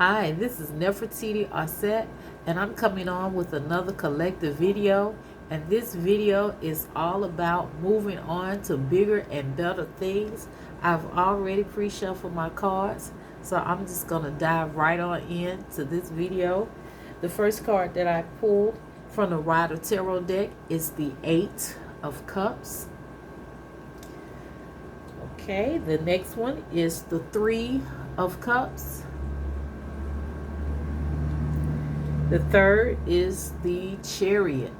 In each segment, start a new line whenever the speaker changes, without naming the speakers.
Hi, this is Nefertiti Arset, and I'm coming on with another collective video. And this video is all about moving on to bigger and better things. I've already pre-shuffled my cards, so I'm just going to dive right on into this video. The first card that I pulled from the Rider Tarot deck is the Eight of Cups. Okay, the next one is the Three of Cups. The third is the Chariot.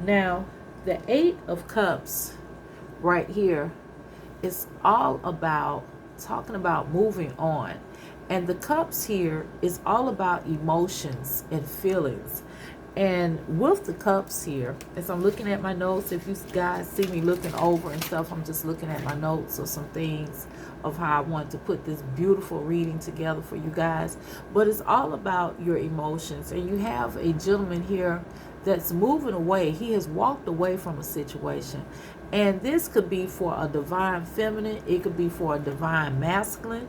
Now, the Eight of Cups right here is all about talking about moving on. And the cups here is all about emotions and feelings. And with the cups here, as I'm looking at my notes, if you guys see me looking over and stuff, I'm just looking at my notes or some things of how I want to put this beautiful reading together for you guys. But it's all about your emotions. And you have a gentleman here that's moving away. He has walked away from a situation. And this could be for a divine feminine. It could be for a divine masculine.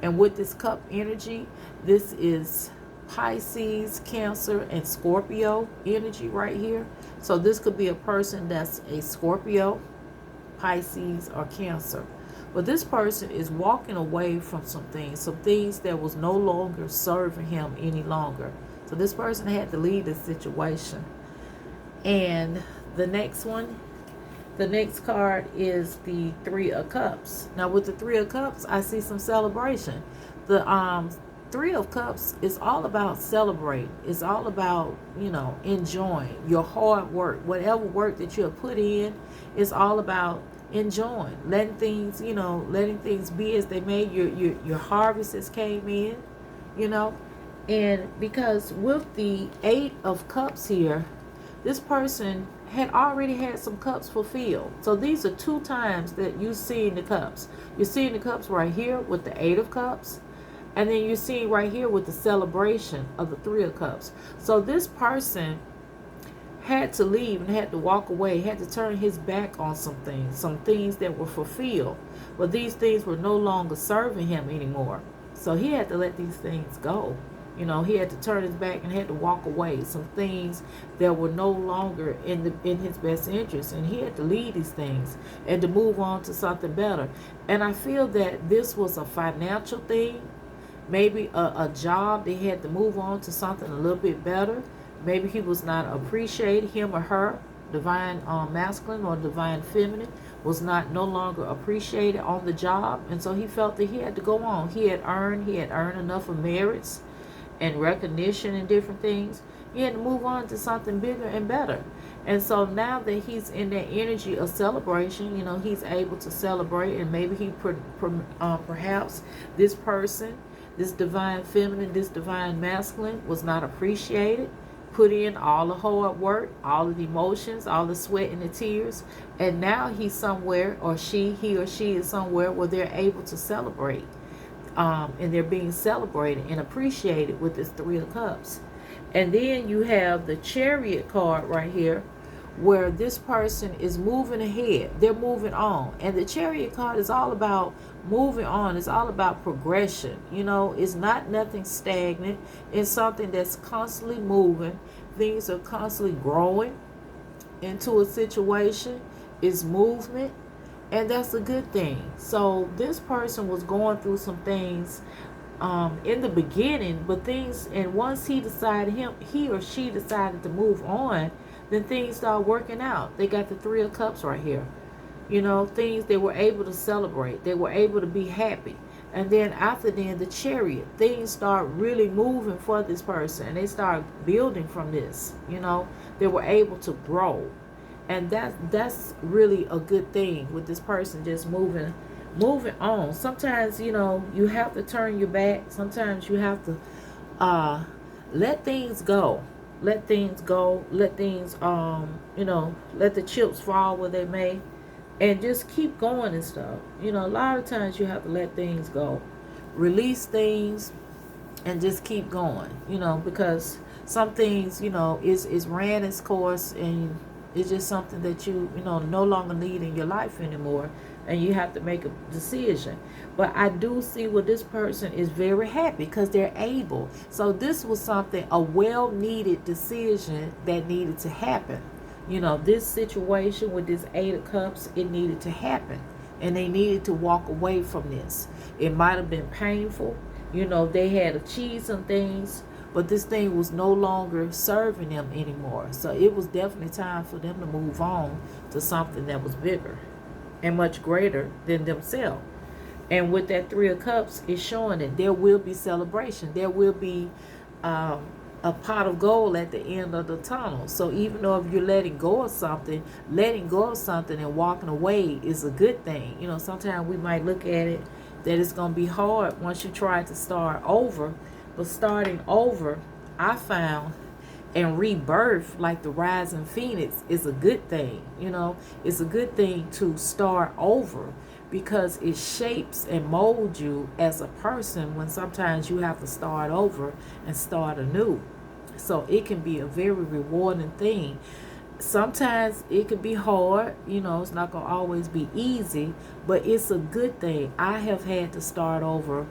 And with this cup energy, this is Pisces, Cancer, and Scorpio energy right here. So this could be a person that's a Scorpio, Pisces, or Cancer. But this person is walking away from some things that was no longer serving him any longer. So this person had to leave this situation. And the next one, the next card is the Three of Cups. Now with the Three of Cups, I see some celebration. The Three of Cups is all about celebrating. It's all about, enjoying your hard work. Whatever work that you have put in, it's all about enjoying. Letting things be as they may. Your harvest has came in, And because with the Eight of Cups here, this person had already had some cups fulfilled. So these are two times that you've seen the cups. You're seeing the cups right here with the Eight of Cups. And then you're seeing right here with the celebration of the Three of Cups. So this person had to leave and had to walk away, had to turn his back on some things that were fulfilled. But these things were no longer serving him anymore. So he had to let these things go. He had to turn his back and had to walk away. Some things that were no longer in his best interest. And he had to leave these things and to move on to something better. And I feel that this was a financial thing. Maybe a job, they had to move on to something a little bit better. Maybe he was not appreciated, him or her, divine masculine or divine feminine, was no longer appreciated on the job. And so he felt that he had to go on. He had earned enough of merits and recognition and different things. He had to move on to something bigger and better. And so now that he's in that energy of celebration, he's able to celebrate. And maybe perhaps this person, this divine feminine, this divine masculine, was not appreciated, put in all the hard work, all of the emotions, all the sweat and the tears, and now he's somewhere, or he or she is somewhere where they're able to celebrate, and they're being celebrated and appreciated with this Three of Cups. And then you have the Chariot card right here, where this person is moving ahead. They're moving on. And the Chariot card is all about moving on. It's all about progression. It's not nothing stagnant. It's something that's constantly moving. Things are constantly growing into a situation. It's movement. And that's a good thing. So this person was going through some things in the beginning, and once he or she decided to move on, then things start working out. They got the Three of Cups right here. Things they were able to celebrate. They were able to be happy. And then after the Chariot, things start really moving for this person. And they start building from this. They were able to grow. And that's really a good thing with this person just moving on. Sometimes, you have to turn your back. Sometimes you have to let things go. Let things go. Let things, let the chips fall where they may. And just keep going and stuff. A lot of times you have to let things go. Release things and just keep going. Because some things, is ran its course, and it's just something that you no longer need in your life anymore. and you have to make a decision. But I do see where this person is very happy because they're able. So this was something, a well needed decision that needed to happen. You know, this situation with this Eight of Cups, it needed to happen. And they needed to walk away from this. It might have been painful. You know, they had achieved some things, but this thing was no longer serving them anymore. So it was definitely time for them to move on to something that was bigger and much greater than themselves. And with that Three of Cups, it's showing that there will be celebration. There will be a pot of gold at the end of the tunnel. So even though if you're letting go of something and walking away is a good thing. You know, sometimes we might look at it that it's going to be hard once you try to start over. But starting over, I found, and rebirth, like the rising phoenix, is a good thing. You know, it's a good thing to start over because it shapes and molds you as a person when sometimes you have to start over and start anew. So it can be a very rewarding thing. Sometimes it could be hard, you know, it's not going to always be easy, but it's a good thing. I have had to start over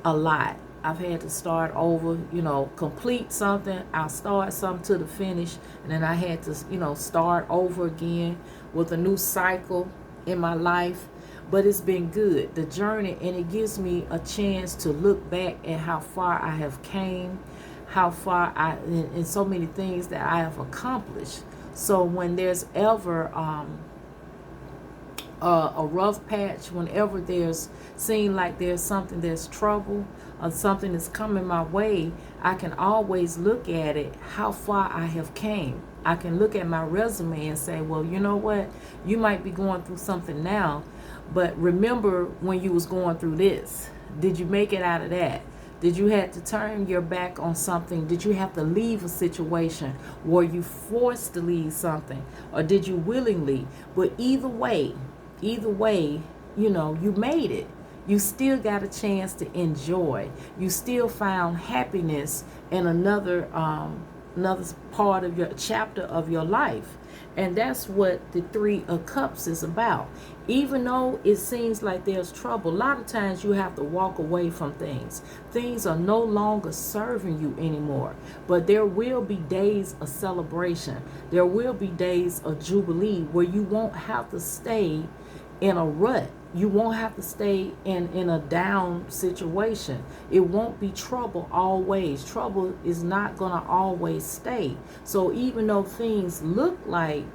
a lot. I've had to start over, you know, complete something. I'll start something to the finish, and then I had to, you know, start over again with a new cycle in my life. But it's been good, the journey, and it gives me a chance to look back at how far I have came, how far and so many things that I have accomplished. So when there's ever a rough patch, whenever there's seem like there's something, there's trouble or something that's coming my way, I can always look at it, how far I have came. I can look at my resume and say, well, you know what, you might be going through something now, but remember when you was going through this. Did you make it out of that? Did you have to turn your back on something? Did you have to leave a situation? Were you forced to leave something? Or did you willingly? But either way, you know, you made it. You still got a chance to enjoy. You still found happiness in another part of your chapter of your life. And that's what the Three of Cups is about. Even though it seems like there's trouble, a lot of times you have to walk away from things. Things are no longer serving you anymore. But there will be days of celebration. There will be days of jubilee where you won't have to stay in a rut. You won't have to stay in a down situation. It won't be trouble always. Trouble is not going to always stay. So even though things look like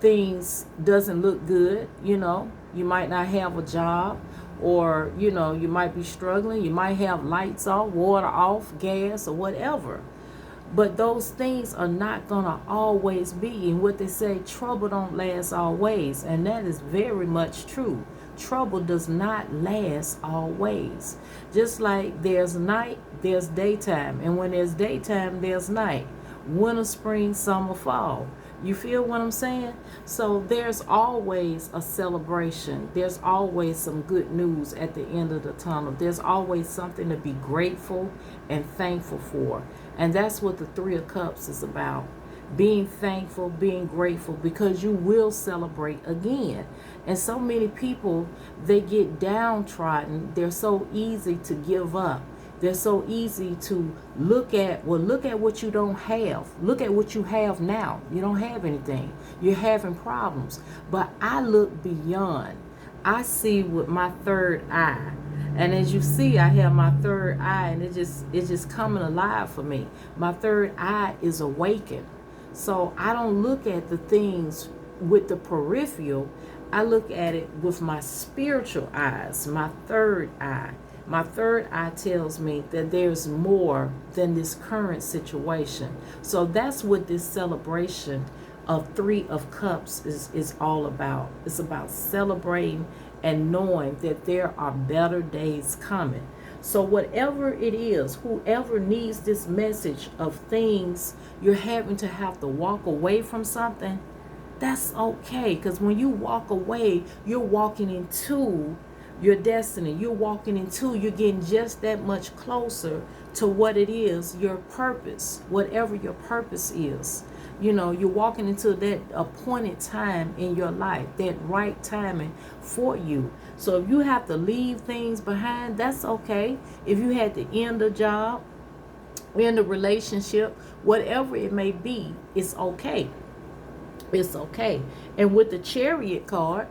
things doesn't look good, you know, you might not have a job, or, you know, you might be struggling. You might have lights off, water off, gas, or whatever. But those things are not going to always be. And what they say, trouble don't last always. And that is very much true. Trouble does not last always. Just like there's night, there's daytime. And when there's daytime, there's night. Winter, spring, summer, fall. You feel what I'm saying? So there's always a celebration. There's always some good news at the end of the tunnel. There's always something to be grateful and thankful for. And that's what the Three of Cups is about. Being thankful, being grateful, because you will celebrate again. And so many people, they get downtrodden. They're so easy to give up. They're so easy to look at what you don't have. Look at what you have now. You don't have anything. You're having problems. But I look beyond. I see with my third eye. And as you see, I have my third eye, and it's just coming alive for me. My third eye is awakened. So I don't look at the things with the peripheral. I look at it with my spiritual eyes, my third eye. My third eye tells me that there's more than this current situation. So that's what this celebration of Three of Cups is all about. It's about celebrating and knowing that there are better days coming. So whatever it is, whoever needs this message of things you're having to have to walk away from something, that's okay. Because when you walk away, you're walking into your destiny. You're getting just that much closer to what it is, your purpose, whatever your purpose is. You're walking into that appointed time in your life, that right timing for you. So if you have to leave things behind, that's okay. If you had to end a job, end a relationship, whatever it may be, it's okay. It's okay. And with the Chariot card,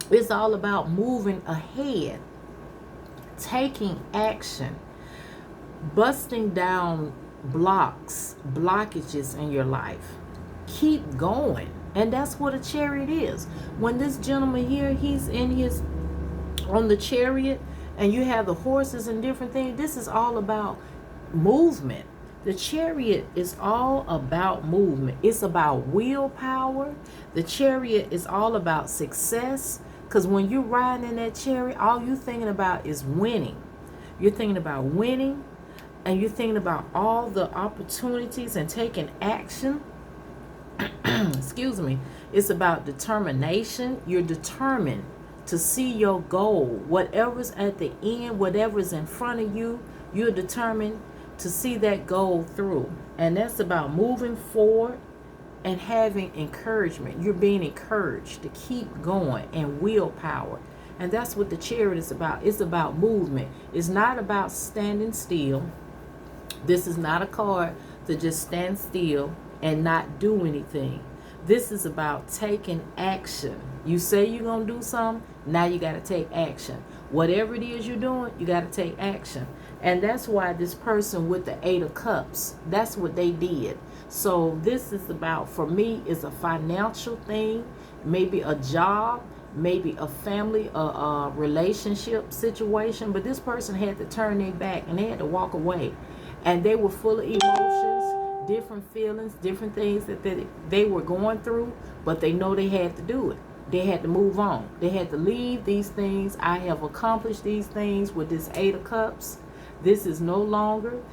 it's all about moving ahead, taking action, busting down blockages in your life. Keep going. And that's what a chariot is. When this gentleman here, he's on the chariot, and you have the horses and different things, this is all about movement. The chariot is all about movement. It's about willpower. The chariot is all about success. Because when you're riding in that chariot, all you're thinking about is winning. You're thinking about winning, and you're thinking about all the opportunities and taking action. Excuse me. It's about determination. You're determined to see your goal. Whatever's at the end, whatever's in front of you, you're determined to see that goal through. And that's about moving forward and having encouragement. You're being encouraged to keep going, and willpower. And that's what the chariot is about. It's about movement. It's not about standing still. This is not a card to just stand still and not do anything. This is about taking action. You say you're going to do something, now you got to take action. Whatever it is you're doing, you got to take action. And that's why this person with the 8 of Cups, that's what they did. So this is about, for me, is a financial thing, maybe a job, maybe a family, a relationship situation. But this person had to turn their back and they had to walk away. And they were full of emotions, different feelings, different things that they were going through, but they know they had to do it. They had to move on. They had to leave these things. I have accomplished these things with this 8 of Cups. This does no longer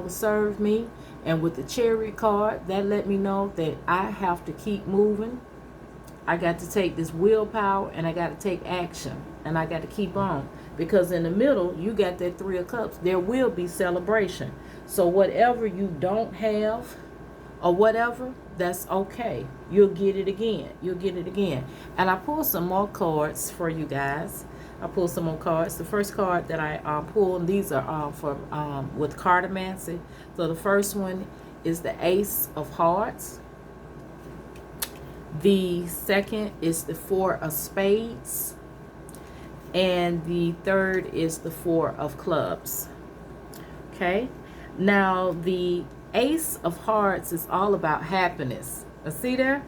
serve me. And with the Chariot card, that let me know that I have to keep moving. I got to take this willpower, and I got to take action, and I got to keep on. Because in the middle, you got that 3 of Cups. There will be celebration. So whatever you don't have or whatever, that's okay. You'll get it again. You'll get it again. And I pulled some more cards for you guys. I pulled some more cards. The first card that I pulled, these are with cartomancy. So the first one is the Ace of Hearts. The second is the 4 of Spades. And the third is the 4 of Clubs. Okay. Now the Ace of Hearts is all about happiness. See there?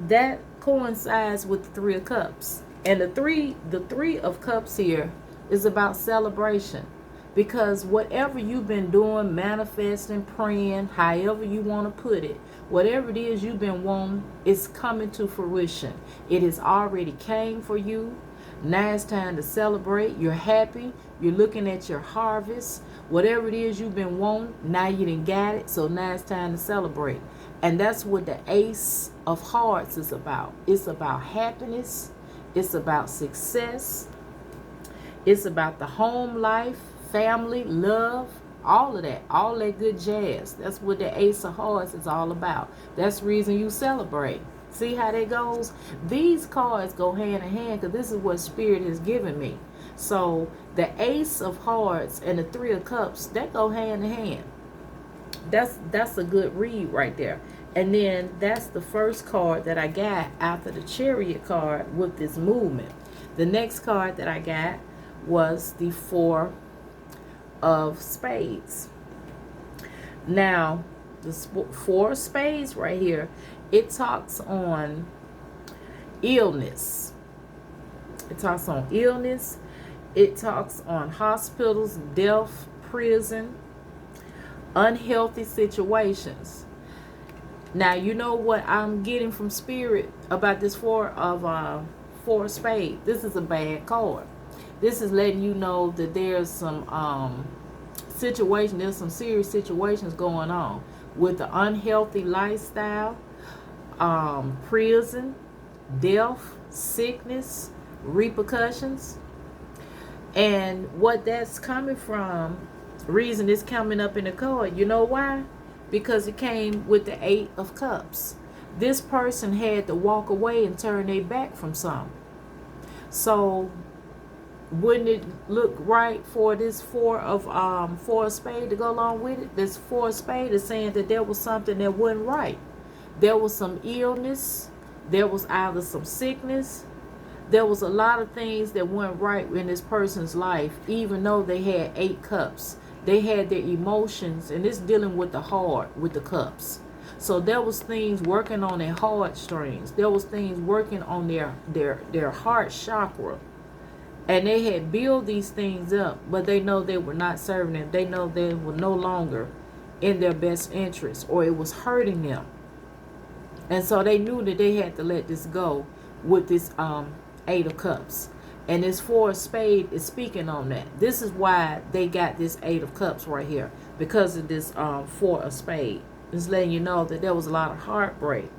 That coincides with the 3 of Cups. And the three of Cups here is about celebration. Because whatever you've been doing, manifesting, praying, however you want to put it, whatever it is you've been wanting, it's coming to fruition. It has already came for you. Now it's time to celebrate. You're happy. You're looking at your harvest. Whatever it is you've been wanting, now you done got it. So now it's time to celebrate. And that's what the Ace of Hearts is about. It's about happiness. It's about success. It's about the home life, family, love, all of that. All that good jazz. That's what the Ace of Hearts is all about. That's the reason you celebrate. See how that goes? These cards go hand in hand because this is what Spirit has given me. So the Ace of Hearts and the 3 of Cups, that go hand in hand. That's a good read right there. And then that's the first card that I got after the Chariot card with this movement. The next card that I got was the 4 of Spades. Now, the 4 of Spades right here, it talks on illness. It talks on illness. It talks on hospitals, death, prison, unhealthy situations. Now, you know what I'm getting from Spirit about this 4 of Spades. This is a bad card. This is letting you know that there's some situation. There's some serious situations going on with the unhealthy lifestyle, prison, death, sickness, repercussions. And what that's coming from, reason it's coming up in the card, you know why? because it came with the 8 of Cups. This person had to walk away and turn their back from something. So wouldn't it look right for this four of spade to go along with it? This 4 of spade is saying that there was something that wasn't right. There was some illness. There was either some sickness. There was a lot of things that weren't right in this person's life, even though they had 8 cups. They had their emotions, and it's dealing with the heart with the cups. So there was things working on their heartstrings. There was things working on their heart chakra. And they had built these things up, but they know they were not serving them. They know they were no longer in their best interest, or it was hurting them. And so they knew that they had to let this go with this 8 of Cups. And this 4 of spade is speaking on that. This is why they got this 8 of Cups right here, because of this 4 of spade. It's letting you know that there was a lot of heartbreak.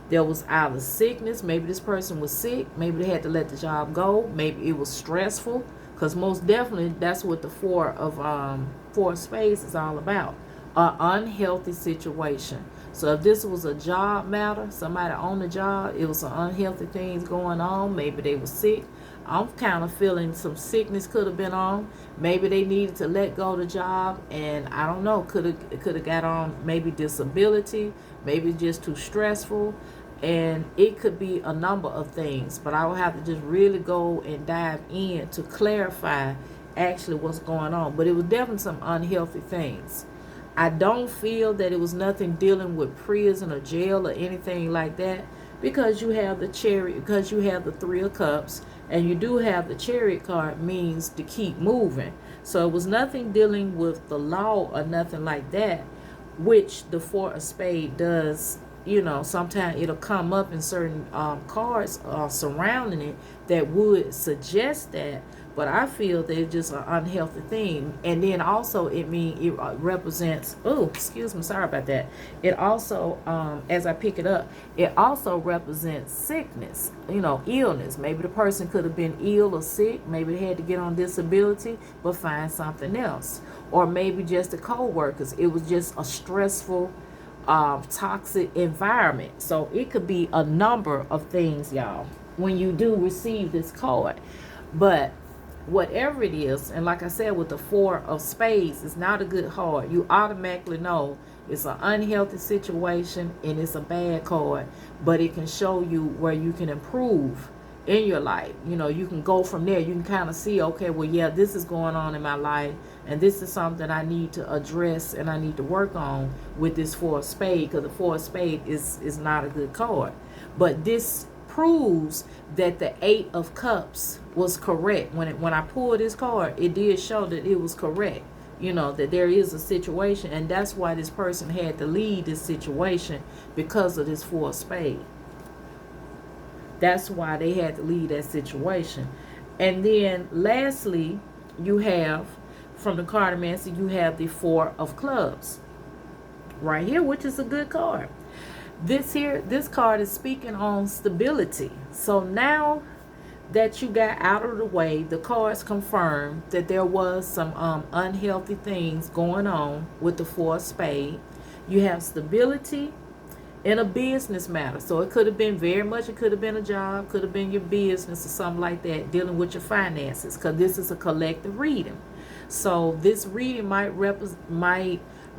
There was either sickness. Maybe this person was sick. Maybe they had to let the job go. Maybe it was stressful, because most definitely that's what the 4 of spades is all about. An unhealthy situation. So if this was a job matter, somebody on the job, it was some unhealthy things going on. Maybe they were sick. I'm kind of feeling some sickness could have been on. Maybe they needed to let go of the job, and I don't know, could have got on maybe disability, maybe just too stressful, and it could be a number of things. But I will have to just really go and dive in to clarify actually what's going on. But it was definitely some unhealthy things. I don't feel that it was nothing dealing with prison or jail or anything like that, because you have the Chariot, because you have the 3 of Cups, and you do have the Chariot card, means to keep moving. So it was nothing dealing with the law or nothing like that, which the 4 of spade does. You know, sometimes it'll come up in certain cards surrounding it that would suggest that. But I feel that it's just an unhealthy thing. And then also it represents, oh, excuse me, sorry about that. It also, as I pick it up, it also represents sickness, illness. Maybe the person could have been ill or sick. Maybe they had to get on disability, but find something else. Or maybe just the co-workers. It was just a stressful, toxic environment. So it could be a number of things, y'all, when you do receive this card. But whatever it is, and like I said, with the 4 of spades, it's not a good card. You automatically know it's an unhealthy situation and it's a bad card, but it can show you where you can improve in your life. You can go from there. You can kind of see, okay, well, yeah, this is going on in my life, and this is something I need to address and I need to work on with this 4 of spade, because the 4 of spade is not a good card. But this proves that the 8 of Cups was correct. When I pulled this card, it did show that it was correct. That there is a situation, and that's why this person had to leave this situation, because of this 4 of spade. That's why they had to leave that situation. And then lastly, you have, from the Cartomancer, you have the 4 of Clubs right here, which is a good card. This card is speaking on stability. So now that you got out of the way, the cards confirm that there was some unhealthy things going on with the 4 of spade. You have stability in a business matter. So it could have been it could have been a job, could have been your business or something like that, dealing with your finances, because this is a collective reading. So this reading might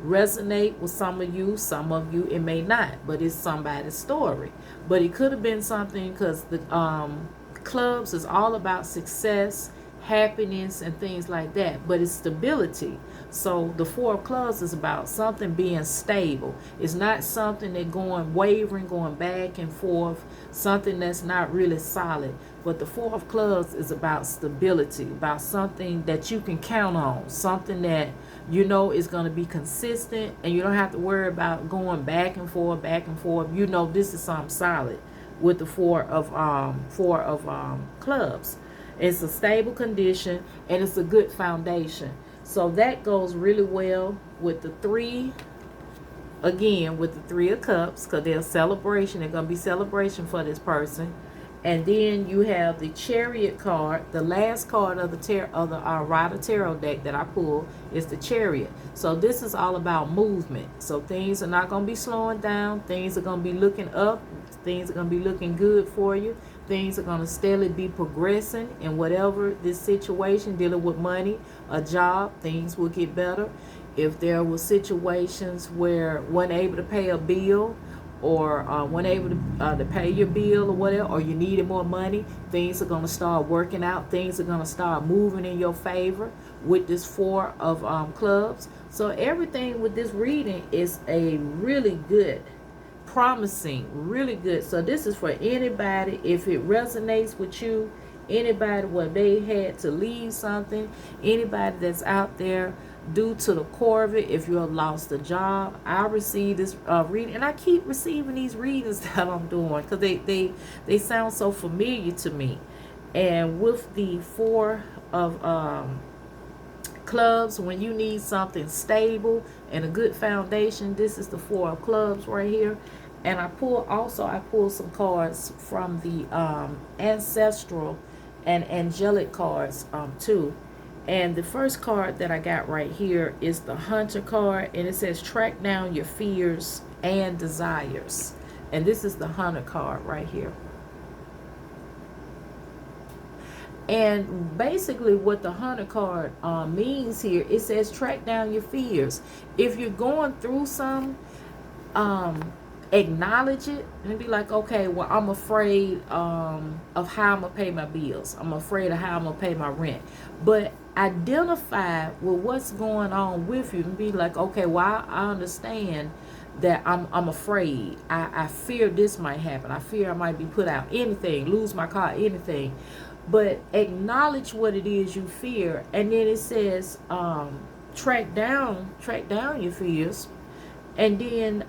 resonate with some of you it may not, but it's somebody's story. But it could have been something, because the clubs is all about success, happiness, and things like that, but it's stability. So the 4 of Clubs is about something being stable. It's not something that wavering, going back and forth, something that's not really solid. But the 4 of Clubs is about stability, about something that you can count on, something that is going to be consistent, and you don't have to worry about going back and forth, back and forth. This is something solid with the 4 of Clubs. It's a stable condition, and it's a good foundation. So that goes really well with the 3, again, with the 3 of Cups, because there's celebration. There's going to be celebration for this person. And then you have the Chariot card. The last card of the Rider Tarot deck that I pull is the Chariot. So this is all about movement. So things are not going to be slowing down. Things are going to be looking up. Things are going to be looking good for you. Things are going to steadily be progressing in whatever this situation, dealing with money, a job, things will get better. If there were situations where one able to pay a bill, or weren't able to pay your bill or whatever, or you needed more money, things are going to start working out. Things are going to start moving in your favor with this Four of Clubs. So everything with this reading is a really good, promising, really good. So this is for anybody, if it resonates with you, anybody where they had to leave something, anybody that's out there due to the core of it, if you have lost a job. I received this reading, and I keep receiving these readings that I'm doing because they sound so familiar to me. And with the Four of Clubs, when you need something stable and a good foundation, this is the Four of Clubs right here. And I pull some cards from the ancestral and angelic cards too. And the first card that I got right here is the Hunter card, and it says track down your fears and desires. And this is the Hunter card right here. And basically what the Hunter card means here, it says track down your fears. If you're going through some, acknowledge it and be like, okay, well, I'm afraid of how I'm gonna pay my bills. I'm afraid of how I'm gonna pay my rent. But identify with what's going on with you and be like, okay, well, I understand that I'm afraid. I fear this might happen. I fear I might be put out, anything, lose my car, anything. But acknowledge what it is you fear. And then it says track down your fears, and then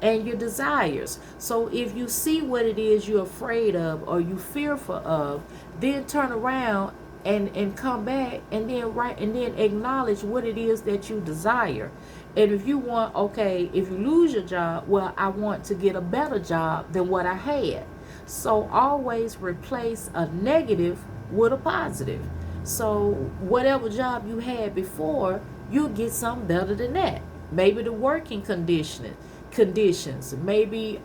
and your desires. So if you see what it is you're afraid of or you fearful of, then turn around and come back and then acknowledge what it is that you desire. And if you want, okay, if you lose your job, well, I want to get a better job than what I had. So always replace a negative with a positive. So whatever job you had before, you'll get something better than that. Maybe the working conditions. Maybe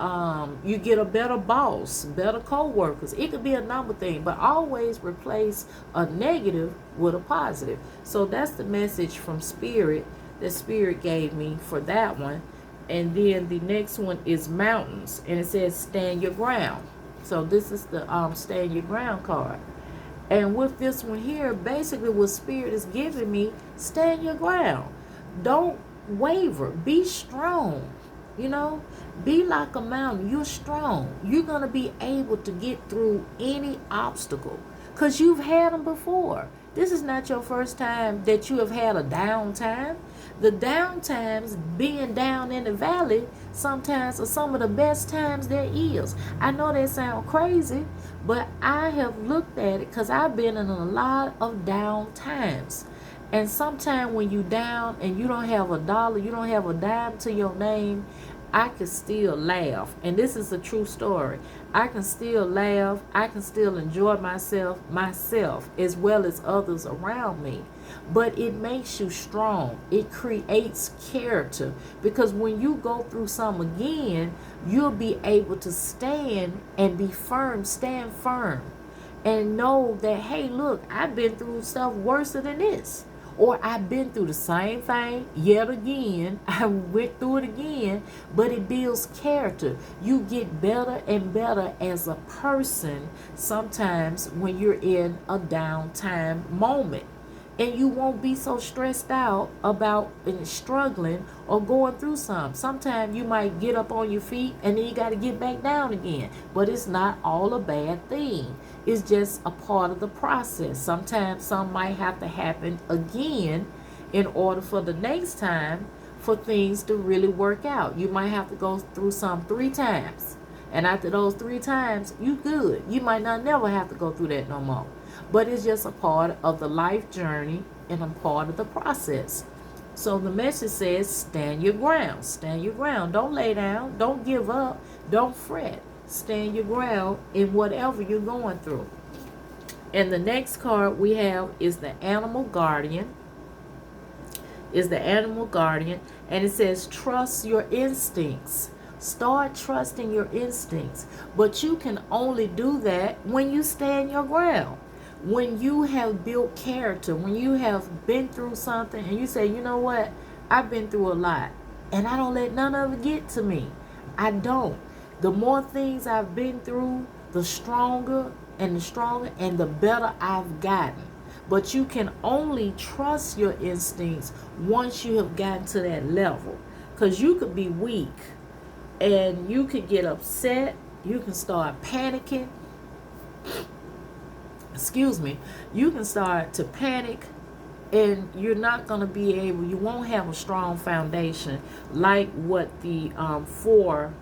you get a better boss, better co-workers. It could be a number of things, but always replace a negative with a positive. So that's the message from Spirit that Spirit gave me for that one. And then the next one is mountains, and it says stand your ground. So this is the stand your ground card. And with this one here, basically what Spirit is giving me, stand your ground. Don't waver. Be strong. You know, be like a mountain. You're strong. You're going to be able to get through any obstacle because you've had them before. This is not your first time that you have had a down time. The down times, being down in the valley, sometimes are some of the best times there is. I know that sounds crazy, but I have looked at it because I've been in a lot of down times. And sometimes when you down and you don't have a dollar, you don't have a dime to your name, I can still laugh. And this is a true story. I can still laugh. I can still enjoy myself as well as others around me. But it makes you strong. It creates character. Because when you go through something again, you'll be able to stand and be firm, stand firm. And know that, hey, look, I've been through stuff worse than this. Or I've been through the same thing yet again. I went through it again, but it builds character. You get better and better as a person sometimes when you're in a downtime moment. And you won't be so stressed out about struggling or going through something. Sometimes you might get up on your feet and then you got to get back down again. But it's not all a bad thing. It's just a part of the process. Sometimes some might have to happen again in order for the next time for things to really work out. You might have to go through some 3 times. And after those 3 times, you good. You might not never have to go through that no more. But it's just a part of the life journey and a part of the process. So the message says, stand your ground. Stand your ground. Don't lay down. Don't give up. Don't fret. stand your ground in whatever you're going through. And the next card we have is the Animal Guardian. And it says trust your instincts. Start trusting your instincts. But you can only do that when you stand your ground. When you have built character, when you have been through something and you say, you know what, I've been through a lot and I don't let none of it get to me. I don't. The more things I've been through, the stronger and the better I've gotten. But you can only trust your instincts once you have gotten to that level. Because you could be weak and you could get upset. You can start panicking. You can start to panic, and you're not going to be able, you won't have a strong foundation like what the Four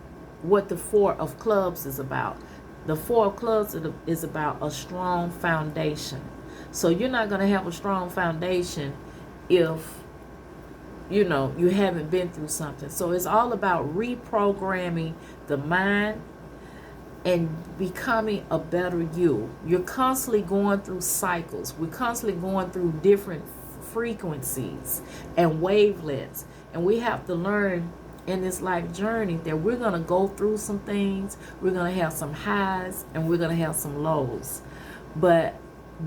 of Clubs is about. The Four of Clubs is about a strong foundation. So you're not going to have a strong foundation if you haven't been through something. So it's all about reprogramming the mind and becoming a better you. You're constantly going through cycles. We're constantly going through different frequencies and wavelengths. And we have to learn in this life journey that we're going to go through some things. We're going to have some highs and we're going to have some lows. But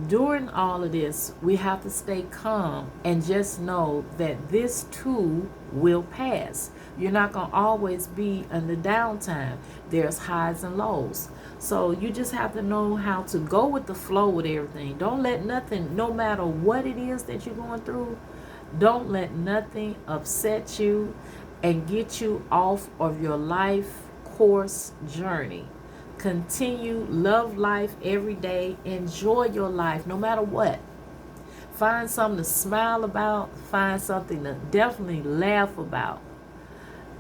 during all of this, we have to stay calm and just know that this too will pass. You're not going to always be in the downtime. There's highs and lows. So you just have to know how to go with the flow with everything. Don't let nothing, no matter what it is that you're going through, don't let nothing upset you and get you off of your life course journey. Continue, love life every day. Enjoy your life no matter what. Find something to smile about. Find something to definitely laugh about.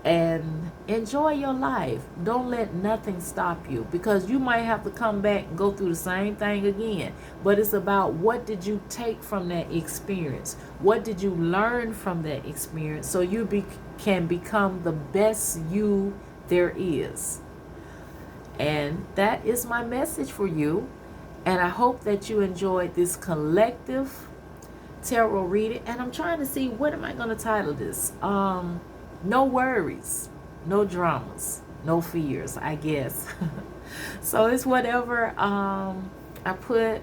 And enjoy your life. Don't let nothing stop you, because you might have to come back and go through the same thing again. But it's about, what did you take from that experience? What did you learn from that experience so you can become the best you there is? And that is my message for you. And I hope that you enjoyed this collective tarot reading. And I'm trying to see, what am I going to title this? No worries, no dramas, no fears, I guess. So it's whatever I put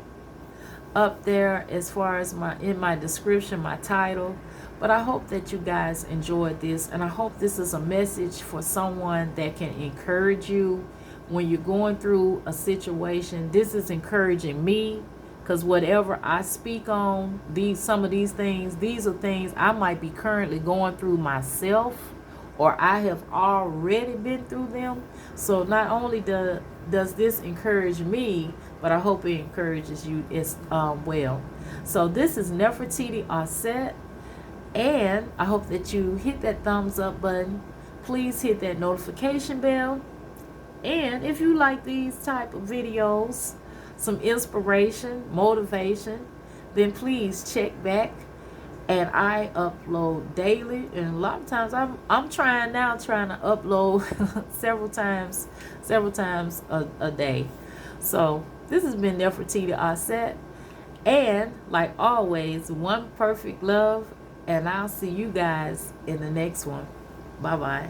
up there as far as in my description, my title. But I hope that you guys enjoyed this, and I hope this is a message for someone that can encourage you when you're going through a situation. This is encouraging me, because whatever I speak on, some of these things, these are things I might be currently going through myself, or I have already been through them. So not only does this encourage me, but I hope it encourages you as well. So this is Nefertiti Aset, and I hope that you hit that thumbs up button. Please hit that notification bell. And if you like these type of videos, some inspiration, motivation, then please check back. And I upload daily, and a lot of times I'm trying to upload several times a day. So this has been Nefertiti Aset, and like always, one perfect love, and I'll see you guys in the next one. Bye bye.